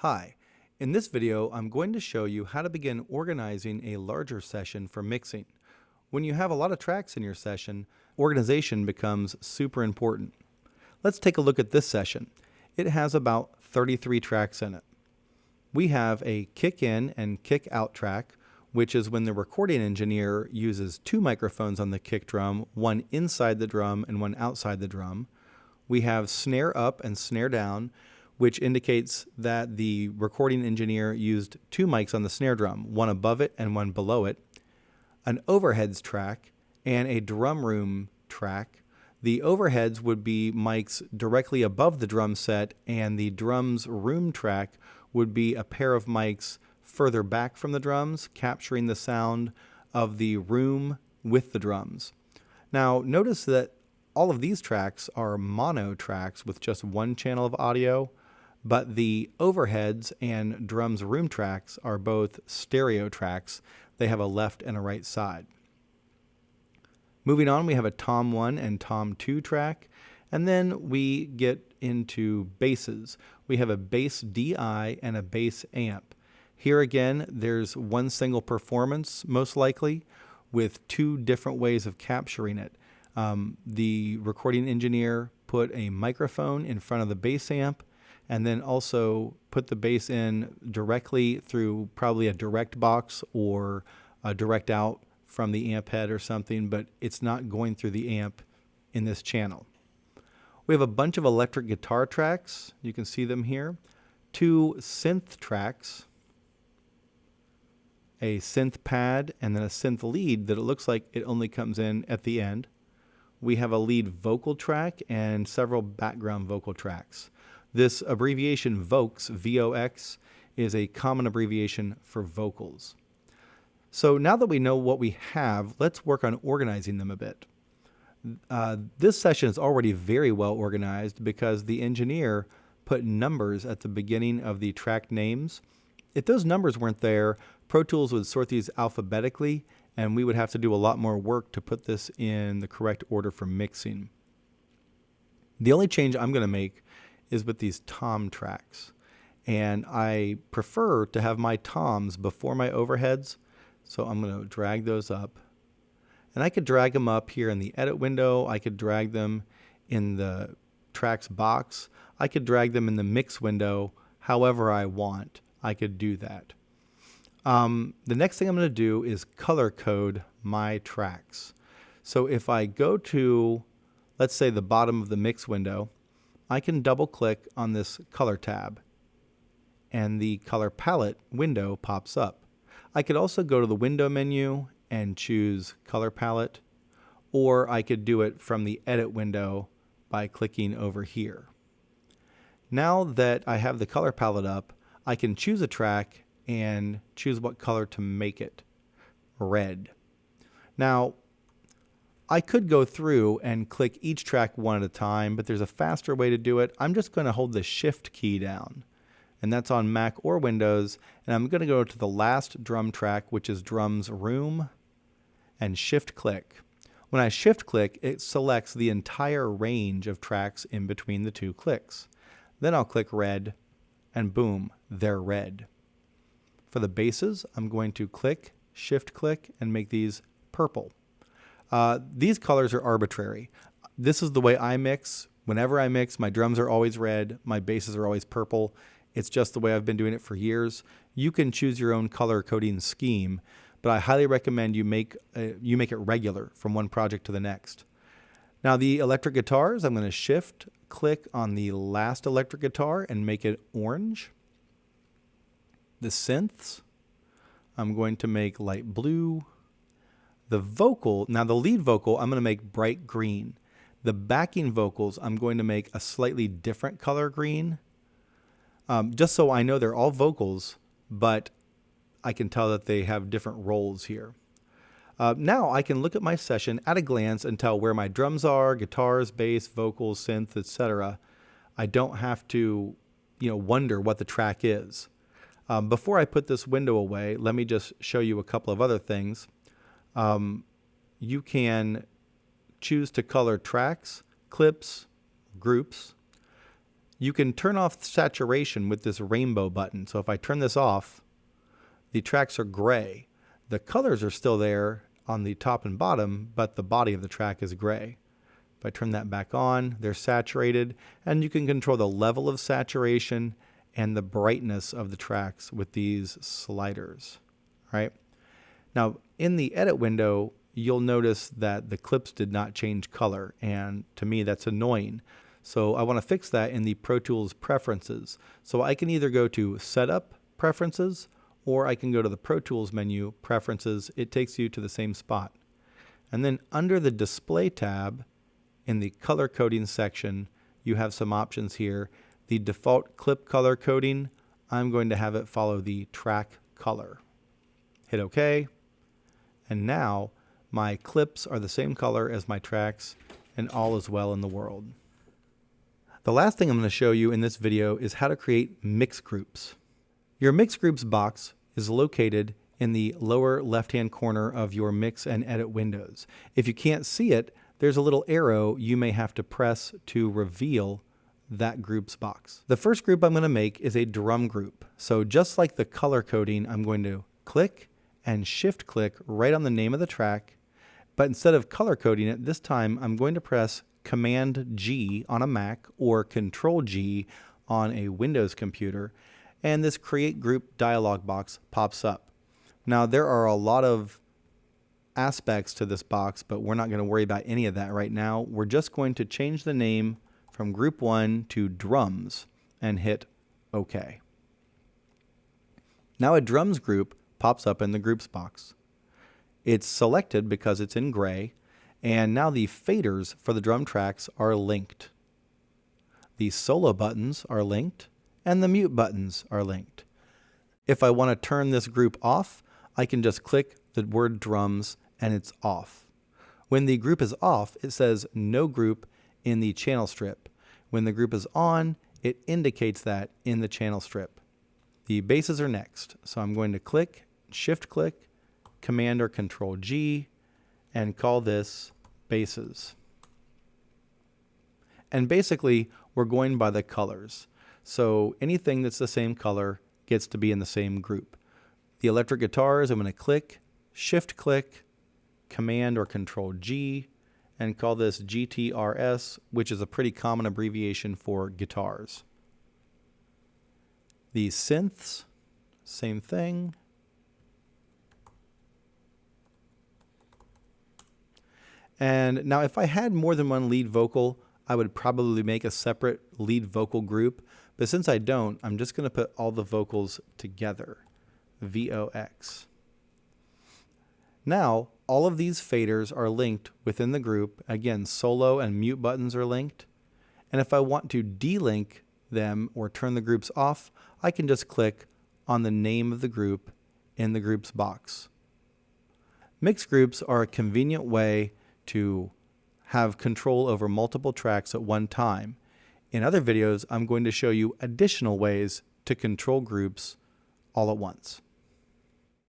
Hi, in this video I'm going to show you how to begin organizing a larger session for mixing. When you have a lot of tracks in your session, organization becomes super important. Let's take a look at this session. It has about 33 tracks in it. We have a kick in and kick out track, which is when the recording engineer uses two microphones on the kick drum, one inside the drum and one outside the drum. We have snare up and snare down, which indicates that the recording engineer used two mics on the snare drum, one above it and one below it, an overheads track, and a drum room track. The overheads would be mics directly above the drum set, and the drums room track would be a pair of mics further back from the drums, capturing the sound of the room with the drums. Now, notice that all of these tracks are mono tracks with just one channel of audio, but the overheads and drums room tracks are both stereo tracks. They have a left and a right side. Moving on, we have a Tom 1 and Tom 2 track, and then we get into basses. We have a bass DI and a bass amp. Here again, there's one single performance, most likely, with two different ways of capturing it. The recording engineer put a microphone in front of the bass amp and then also put the bass in directly through probably a direct box or a direct out from the amp head or something, but it's not going through the amp in this channel. We have a bunch of electric guitar tracks. You can see them here. Two synth tracks, a synth pad, and then a synth lead that it looks like it only comes in at the end. We have a lead vocal track and several background vocal tracks. This abbreviation VOX, V-O-X, is a common abbreviation for vocals. So now that we know what we have, let's work on organizing them a bit. This session is already very well organized because the engineer put numbers at the beginning of the track names. If those numbers weren't there, Pro Tools would sort these alphabetically, and we would have to do a lot more work to put this in the correct order for mixing. The only change I'm going to make is with these tom tracks. And I prefer to have my toms before my overheads, so I'm going to drag those up. And I could drag them up here in the edit window. I could drag them in the tracks box. I could drag them in the mix window however I want. I could do that. The next thing I'm going to do is color code my tracks. So if I go to, let's say, the bottom of the mix window, I can double click on this color tab and the color palette window pops up. I could also go to the window menu and choose color palette, or I could do it from the edit window by clicking over here. Now that I have the color palette up, I can choose a track and choose what color to make it, red. Now, I could go through and click each track one at a time, but there's a faster way to do it. I'm just going to hold the Shift key down, and that's on Mac or Windows, and I'm going to go to the last drum track, which is drums room, and Shift click. When I Shift click, it selects the entire range of tracks in between the two clicks. Then I'll click red, and boom, they're red. For the basses, I'm going to click, Shift click, and make these purple. These colors are arbitrary. This is the way I mix. Whenever I mix, my drums are always red, my basses are always purple. It's just the way I've been doing it for years. You can choose your own color coding scheme, but I highly recommend you make it regular from one project to the next. Now the electric guitars, I'm going to Shift click on the last electric guitar and make it orange. The synths, I'm going to make light blue. The vocal, now the lead vocal, I'm going to make bright green. The backing vocals, I'm going to make a slightly different color green, just so I know they're all vocals, but I can tell that they have different roles here. Now I can look at my session at a glance and tell where my drums are, guitars, bass, vocals, synth, etc. I don't have to, wonder what the track is. Before I put this window away, let me just show you a couple of other things. You can choose to color tracks, clips, groups. You can turn off saturation with this rainbow button. So if I turn this off, the tracks are gray. The colors are still there on the top and bottom, but the body of the track is gray. If I turn that back on, they're saturated, and you can control the level of saturation and the brightness of the tracks with these sliders, right? Now, in the edit window, you'll notice that the clips did not change color, and to me that's annoying. So I want to fix that in the Pro Tools Preferences. So I can either go to Setup Preferences, or I can go to the Pro Tools menu, Preferences. It takes you to the same spot. And then under the Display tab, in the Color Coding section, you have some options here. The default clip color coding, I'm going to have it follow the track color. Hit OK. And now my clips are the same color as my tracks, and all is well in the world. The last thing I'm going to show you in this video is how to create mix groups. Your mix groups box is located in the lower left-hand corner of your mix and edit windows. If you can't see it, there's a little arrow you may have to press to reveal that groups box. The first group I'm going to make is a drum group. So just like the color coding, I'm going to click and shift click right on the name of the track. But instead of color coding it, this time I'm going to press Command G on a Mac or Control G on a Windows computer, and this Create Group dialog box pops up. Now there are a lot of aspects to this box, but we're not going to worry about any of that right now. We're just going to change the name from Group 1 to Drums and hit OK. Now a drums group pops up in the Groups box. It's selected because it's in gray, and now the faders for the drum tracks are linked. The solo buttons are linked, and the mute buttons are linked. If I want to turn this group off, I can just click the word drums and it's off. When the group is off, it says no group in the channel strip. When the group is on, it indicates that in the channel strip. The basses are next, so I'm going to click, shift click, Command or Control G, and call this basses. And basically, we're going by the colors. So anything that's the same color gets to be in the same group. The electric guitars, I'm going to click, shift click, Command or Control G, and call this GTRS, which is a pretty common abbreviation for guitars. The synths, same thing. And now if I had more than one lead vocal, I would probably make a separate lead vocal group. But since I don't, I'm just going to put all the vocals together. VOX. Now, all of these faders are linked within the group. Again, solo and mute buttons are linked. And if I want to delink them or turn the groups off, I can just click on the name of the group in the groups box. Mix groups are a convenient way to have control over multiple tracks at one time. In other videos, I'm going to show you additional ways to control groups all at once.